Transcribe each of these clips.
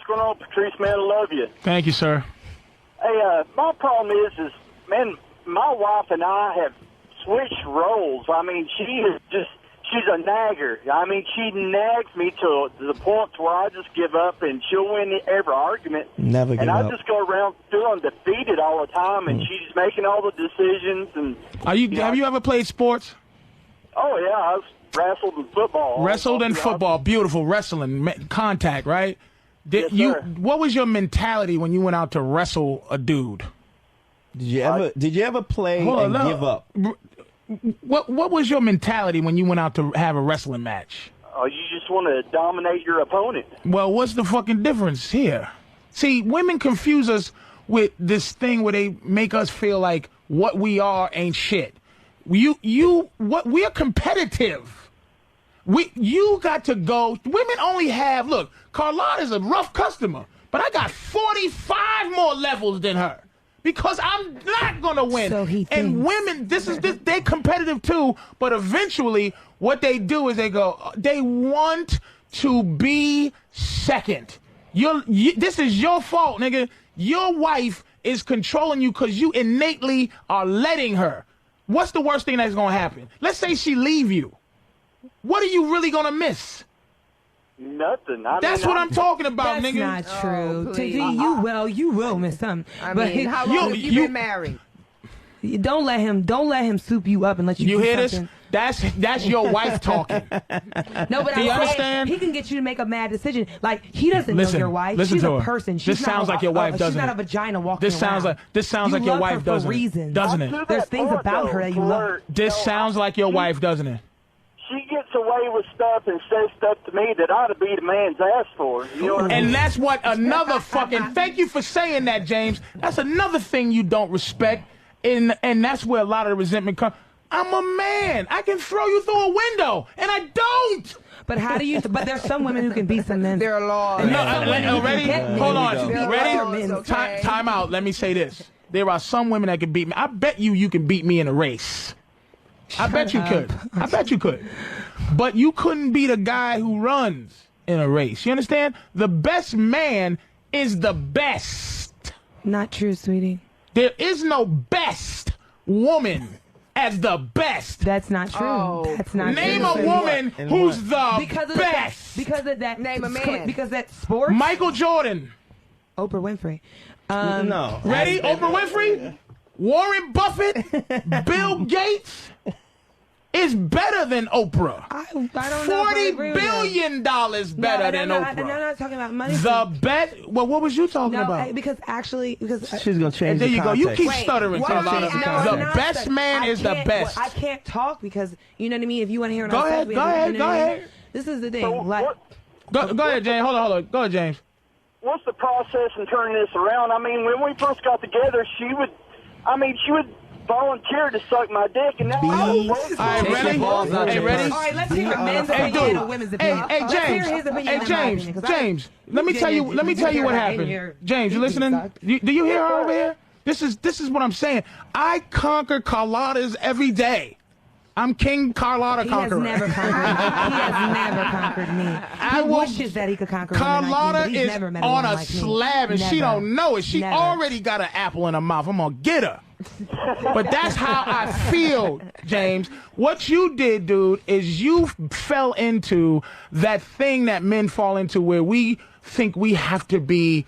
What's going on, Patrice, man? I love you. Thank you, sir. Hey, my problem is, man, my wife and I have switched roles. I mean, she's a nagger. I mean, she nags me to the point where I just give up, and she'll win every argument. Never give up. And I up. just go around feeling defeated all the time, and she's making all the decisions. And Have you ever played sports? Oh, yeah, I've wrestled in football. Wrestled in football. Beautiful. Wrestling. Contact, right? Yes, sir. What was your mentality when you went out to wrestle a dude? Did you ever play and give up? What was your mentality when you went out to have a wrestling match? Oh, you just want to dominate your opponent. Well, what's the fucking difference here? See, women confuse us with this thing where they make us feel like what we are ain't shit. We're competitive. You got to go. Women only have, look, Carlotta's a rough customer, but I got 45 more levels than her because I'm not going to win. So he and women, they're competitive too, but eventually what they do is they want to be second. This is your fault, nigga. Your wife is controlling you because you innately are letting her. What's the worst thing that's going to happen? Let's say she leave you. What are you really going to miss? Nothing. That's what I'm talking about, That's nigga. not true. Oh, You will miss something. mean, how long have you been married? Don't let him soup you up and let you. You do hear something. this? That's your wife talking. No, but Do you understand? He can get you to make a mad decision. Like he doesn't Listen, know your wife. listen She's to a her. person. She's This not sounds like your wife, doesn't She's not it? a vagina walking This sounds around. like your wife, doesn't for it? reasons. Doesn't it? There's things about her that you love. This sounds like your wife, doesn't it? She gets away with stuff and says stuff to me that ought to beat a man's ass for. You know what I mean? And that's what another fucking. Thank you for saying that, James. That's another thing you don't respect, and that's where a lot of the resentment comes. I'm a man. I can throw you through a window, and I don't. But how do you? But there's some women who can beat some men. There are laws. Ready? Hold on. Ready? Okay. Time out. Let me say this. There are some women that can beat me. I bet you can beat me in a race. I bet you could. I bet you could. But you couldn't beat a guy who runs in a race. You understand? The best man is the best. Not true, sweetie. There is no best woman as the best. That's not true. Oh, That's not Name true. a woman who's the because of best. Because of that. Name a man. Because that sports. Michael Jordan. Oprah Winfrey. No. Ready? Oprah Winfrey? Warren Buffett? Bill Gates? Is better than Oprah. I don't know. $40 billion better than Oprah. I'm not talking about money. The bet. Well, what was you talking about? Because She's gonna change. And there the you go. You context. keep stuttering, what Carlotta. about- The best man is the best. I can't talk because you know what I mean. If you want to hear, Go ahead. Go ahead. This is the thing. So Like, Go ahead, James. Hold on. Go ahead, James. What's the process in turning this around? I mean, when we first got together, she would volunteer to suck my dick, and now All right, ready? Hey, ready? all right, let's hear a man's Hey, opinion dude. and women's Hey, opinion. hey, Let's hear his opinion Hey, and my opinion, 'cause James. Let me tell you what happened. James, you listening? Do you hear her over here? This is what I'm saying. I conquer Carlotta's every day. I'm King Carlotta Conqueror. He has never conquered me. He has never conquered me. I He will- wishes that he could conquer Carlotta women like me, but he's is never met on woman a like me. slab and she Never. don't know it. She Never. already got an apple in her mouth. I'm gonna get her. But that's how I feel, James. What you did, dude, is you fell into that thing that men fall into where we think we have to be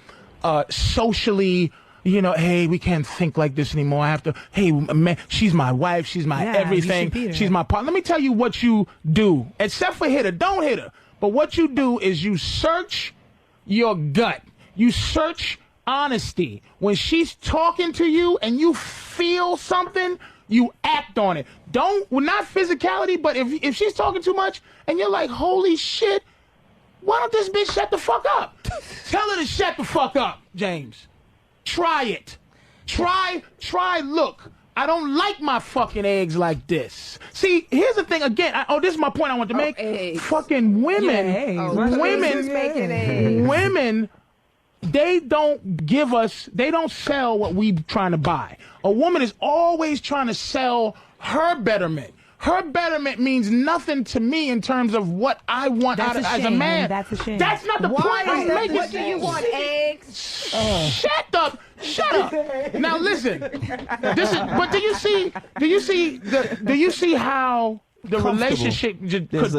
socially, hey, we can't think like this anymore. I have to, hey, man, she's my wife. She's my everything. She's my partner. Let me tell you what you do, except for hit her. Don't hit her. But what you do is you search your gut. You search honesty. When she's talking to you and you feel something, you act on it. Not physicality, but if she's talking too much and you're like, holy shit, why don't this bitch shut the fuck up? Tell her to shut the fuck up, James. Try it. Try, look. I don't like my fucking eggs like this. See, here's the thing again. This is my point I want to make. Eggs. Fucking women, women, they don't sell what we trying to buy. A woman is always trying to sell her betterment. Her betterment means nothing to me in terms of what I want as a man. That's a shame. That's not the point. What do you want? Eggs? Shut up! Now listen. But do you see how the relationship? There's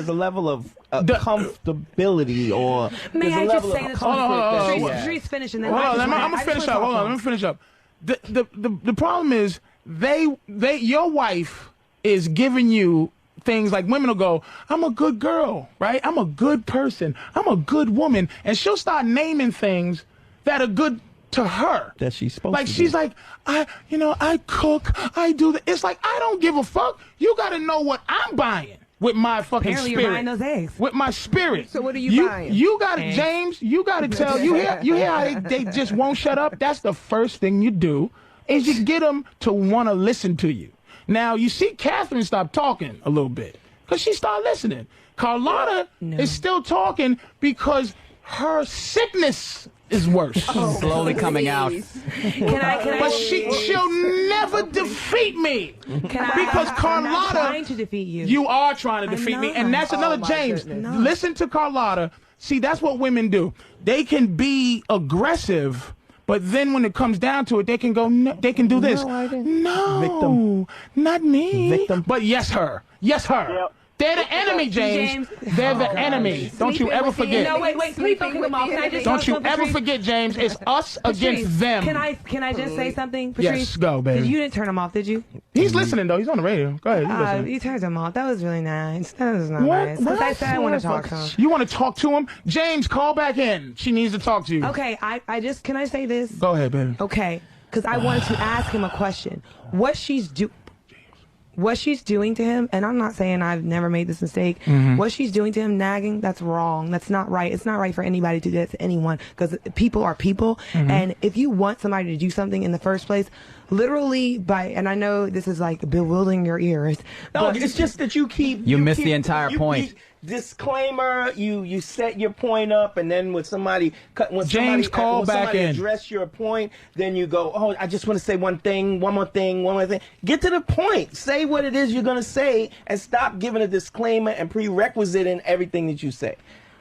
a level of comfortability, or may I just say this? Hold on. Patrice finish and then I'm gonna finish up. Hold on, let me finish up. The problem is your wife is giving you things like women will go, I'm a good girl, right? I'm a good person. I'm a good woman. And she'll start naming things that are good to her. That she's supposed like to she's do. like, I cook, I do that. It's like, I don't give a fuck. You got to know what I'm buying with my fucking apparently spirit. You're buying those eggs. With my spirit. So what are you buying? You got to, James, you got to tell, you hear how they just won't shut up? That's the first thing you do is you get them to want to listen to you. Now, you see Catherine stop talking a little bit because she started listening. Carlotta is still talking because her sickness is worse. Slowly coming out. But she'll never defeat me because Carlotta. I'm not trying to defeat you. You are trying to defeat me, and that's another James. No. Listen to Carlotta. See, that's what women do. They can be aggressive. But then when it comes down to it, they can go, no, they can do this. No, Victim. Not me. Victim. But yes, her. Yes, her. Yep. They're the enemy, James. They're the enemy. Don't you ever forget. No, wait, please don't cut them off. Can I just Don't talk you to him, ever Patrice? forget, James. It's us Patrice, against them. Can I just say something, Patrice? Yes, go, baby. You didn't turn him off, did you? He's listening, though. He's on the radio. Go ahead. He's listening. You turned him off. That was really nice. That was not nice. Because I said I want to talk to him. You want to talk to him? James, call back in. She needs to talk to you. Okay, I just, can I say this? Go ahead, baby. Okay, because I wanted to ask him a question. What she's doing to him, and I'm not saying I've never made this mistake, what she's doing to him, nagging, that's wrong. That's not right. It's not right for anybody to do that to anyone, because people are people, and if you want somebody to do something in the first place, literally and I know this is like bewildering your ears. No, but it's just that you miss keep the entire point. Disclaimer, you set your point up, and then when somebody address your point, then you go, oh, I just want to say one more thing. Get to the point. Say what it is you're going to say, and stop giving a disclaimer and prerequisite in everything that you say.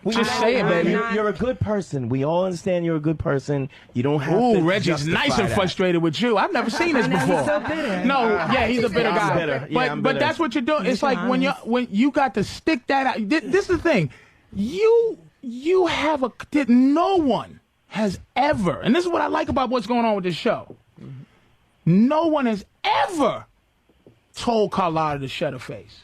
Just say it, baby. You're a good person. We all understand you're a good person. You don't have to. Ooh, Reggie's justify nice and that. frustrated with you. I've never seen this before. He's so bitter. No, yeah, he's a bitter I'm guy. bitter. Yeah, I'm But bitter. that's what you're doing. It's like when you got to stick that out. This is the thing. You have no one has ever, and this is what I like about what's going on with this show. No one has ever told Carlotta to shut her face.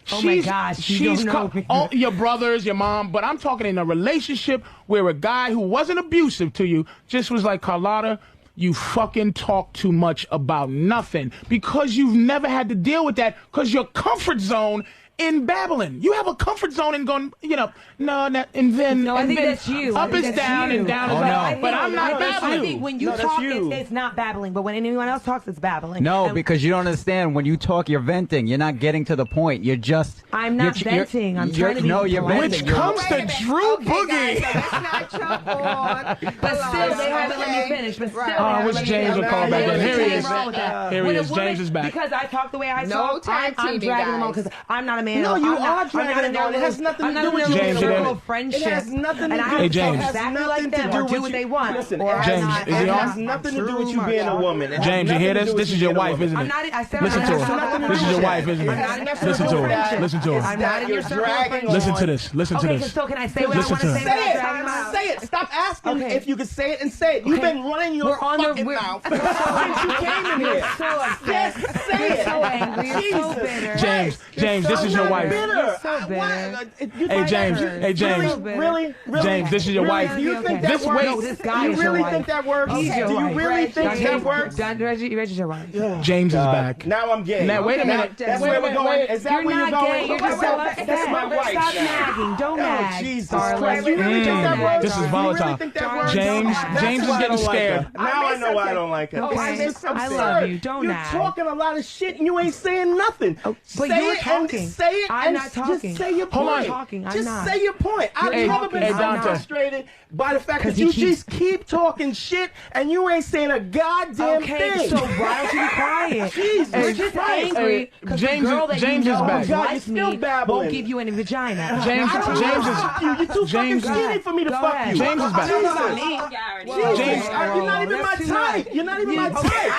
Oh my gosh, you don't know. All your brothers, your mom, but I'm talking in a relationship where a guy who wasn't abusive to you just was like, Carlotta, you fucking talk too much about nothing, because you've never had to deal with that, because your comfort zone in babbling. You have a comfort zone in going, and then No, I think that's you. Up is down and down is up. But I'm not babbling. I think when you talk, it's not babbling, but when anyone else talks, it's babbling. No, because you don't understand. When you talk, you're venting. You're not getting to the point. You're just. I'm not venting. I'm trying to be. No, you're polite. venting. Which comes to Drew Boogie. Guys, so let's not jump on. But still, they haven't let me finish. But still, Right. I wish James would call back in. Here he is. Wrong with that. Here he When a is. woman- James is back. Because I talk the way I No talk, tag I'm teaming, dragging them on guys. because I'm not a man. No, I'm you not- are I'm dragging not in it their on. It has nothing I'm to not do in with their you. James, little you circle did. of friendship. It has nothing to And I do have Hey, to James. talk exactly like them or do what they want. Listen, or it James, has, is he it on? has nothing to do with you being a woman. It has James, you hear nothing to this? do This with is you your being a wife, woman. isn't I'm it? not. I said Listen I'm to not her. talking This is your wife, isn't I'm not in it? your Listen circle to of her. friendship. Listen to her. I'm not in your circle of friendship. Listen to this. Listen to Okay, this. so can I say what I Listen want to to her. say? Say without it. dragging my mouth? Say it. Stop asking Okay. if you can say it and say it. You've Okay. been running your We're on the- fucking we're- mouth since you came in here. You're so upset. Just say You're it. so angry. You're so Jesus. bitter. James, this is your wife. You're so bitter. Hey, James. Hey, James. Really? James, this is your wife. Do you think This that works? way- No, this guy you is your really wife. think that works? He's your Do you wife. really think that works? Reggie's your wife. James is back. Now I'm gay. Now, wait a minute. That's Wait, where we're wait, going. wait. Is that You're where you're not going? gay. You're just so upset. That's my wife. Stop nagging. Don't Oh, nag. Jesus darling. Christ. You really think that works? This is You volatile. really think that works? James is why I getting don't like scared. her. Now I know why I don't like her. Okay. It's just I absurd. love you. Don't You're nag. talking a lot of shit and you ain't saying nothing. but Say you were it talking. and say say it. I'm and not talking. Just say your Hold point. on. Talking. I'm Just not. say your point. I've Hey, never been hey, so Dante. frustrated by the fact 'Cause that he you keeps- just keep talking shit and you ain't saying a goddamn Okay, thing. so why don't you be quiet? Jesus We're just Christ. angry because the James- girl that James you is know back. who God, likes you're still me babbling. won't give you any vagina. James, I don't James wanna is fuck you. You're too James- fucking skinny for me to Go fuck ahead. you. James is back. I don't know about Jesus. James- You're not even my That's too type. much. You're not even my type.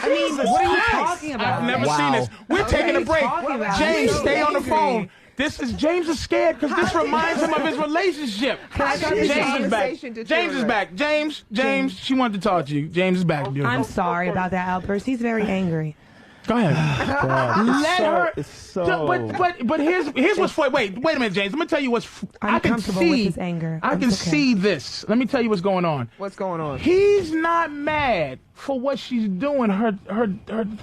I mean, Jesus what are you Christ. talking about? I've never Wow. seen this. We're taking a break. talking about? James, He's stay on the angry. phone. James is scared because this reminds him of his relationship. I got this James is back. conversation to James is children. back. James, she wanted to talk to you. James is back, dude. I'm sorry about that outburst. He's very angry. Go ahead. Let her. It's so. But here's what's for. Wait a minute, James. Let me tell you what's. I'm I can comfortable see with his anger. I It's can okay. see this. Let me tell you what's going on. What's going on? He's not mad for what she's doing, her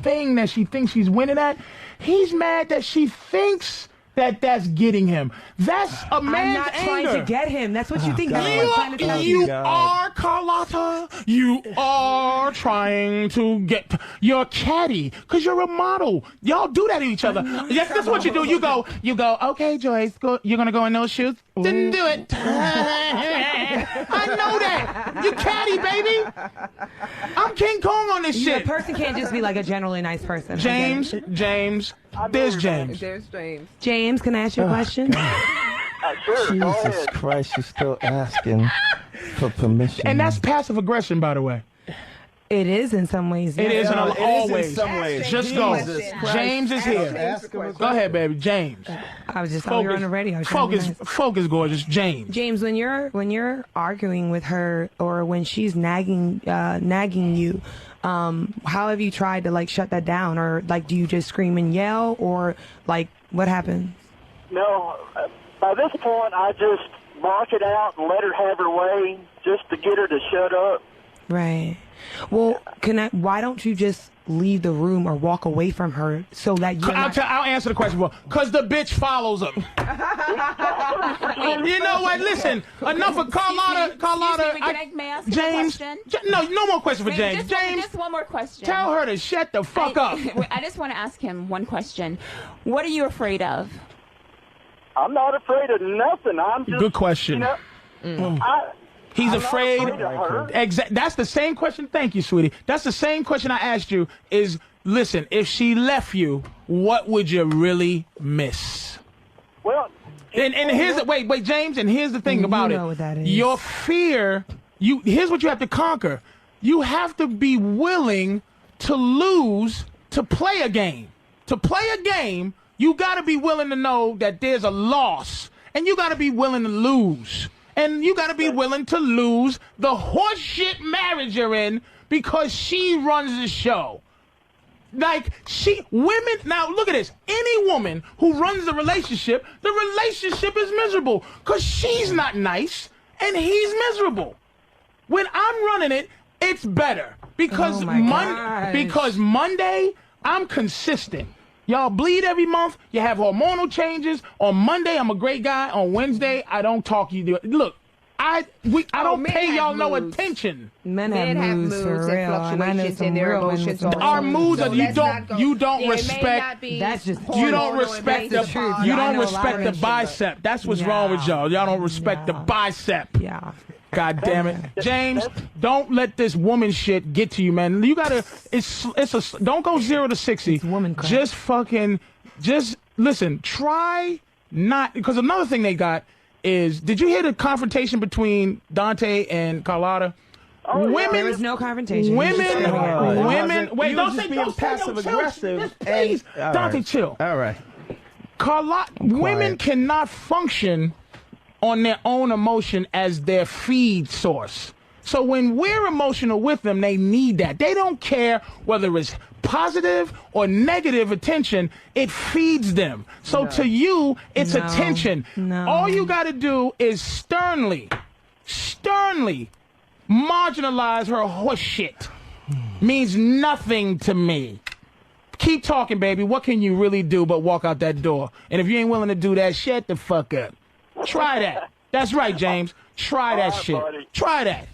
thing that she thinks she's winning at. He's mad that she thinks that that's getting him. That's a I'm man's not anger. trying to get him. That's what you think. God. I'm trying to tell You God. are Carlotta. You are trying to get your caddy because you're a model. Y'all do that to each other. Yes, that's what you do. You go. Okay, Joyce, you're gonna go in those shoes. Didn't do it. I know that. You caddy, baby. I'm King Kong on this A shit. person can't just be like a generally nice person. I get James, there's James. There's James. it. James, can I ask you a question? Sure, go Jesus ahead. Christ, you're still asking for permission. And that's passive aggression, by the way. It is in some ways. It yes. is in It is in always. some ways. Just go. Jesus James is here. Ask him a Go ahead, baby. James. I was just thought we were on the radio. I was trying to be Focus, nice. focus, gorgeous. James. James, when you're arguing with her or when she's nagging you, how have you tried to like shut that down, or like do you just scream and yell, or like what happens? No, by this point, I just bark it out and let her have her way just to get her to shut up. Right. Well, why don't you just leave the room or walk away from her so that you're not... I'll answer the question. Because the bitch follows him. You know what? Listen, enough of Carlotta. Excuse me, may I ask you a James. question? No more question for James. James, Just one more question. tell her to shut the fuck up. I just want to ask him one question. What are you afraid of? I'm not afraid of nothing. I'm just Good question. He's I'm not afraid. afraid of her. That's the same question. Thank you, sweetie. That's the same question I asked you. Is listen, if she left you, what would you really miss? Well, And here's the wait, James. And here's the thing You about know it. what that is. Your fear. Here's what you have to conquer. You have to be willing to lose to play a game. To play a game, you got to be willing to know that there's a loss, and you got to be willing to lose. And you got to be willing to lose the horseshit marriage you're in because she runs the show. Like, women, now look at this. Any woman who runs the relationship is miserable because she's not nice and he's miserable. When I'm running it, it's better because Oh my gosh. Monday, I'm consistent. Y'all bleed every month. You have hormonal changes. On Monday, I'm a great guy. On Wednesday, I don't talk you. Look, I don't men pay have y'all no moods. attention. Men Men have have moods for moods and real, and I know fluctuations some in their real ones. emotions with all Our the moods So are you let's not go- don't It may respect. not be That's just You don't hormonal respect and the based upon- you I don't know a lot respect of the men, bicep. That's what's wrong with y'all. Y'all don't respect the bicep. Yeah. God damn it, James! Don't let this woman shit get to you, man. You gotta. Don't go 0 to 60. It's woman crap. Just listen. Try not because another thing they got is. Did you hear the confrontation between Dante and Carlotta? Women. There was no confrontation. Women, He just said, women. Wait, You don't was say just being don't say passive no, chill. aggressive. Just please, All Dante, right. chill. All right. Women cannot function on their own emotion as their feed source. So when we're emotional with them, they need that. They don't care whether it's positive or negative attention. It feeds them. So to you, it's No. attention. No. All you got to do is sternly marginalize her horse shit. Means nothing to me. Keep talking, baby. What can you really do but walk out that door? And if you ain't willing to do that, shut the fuck up. Try that. That's right, James. Try that right, shit. buddy. Try that.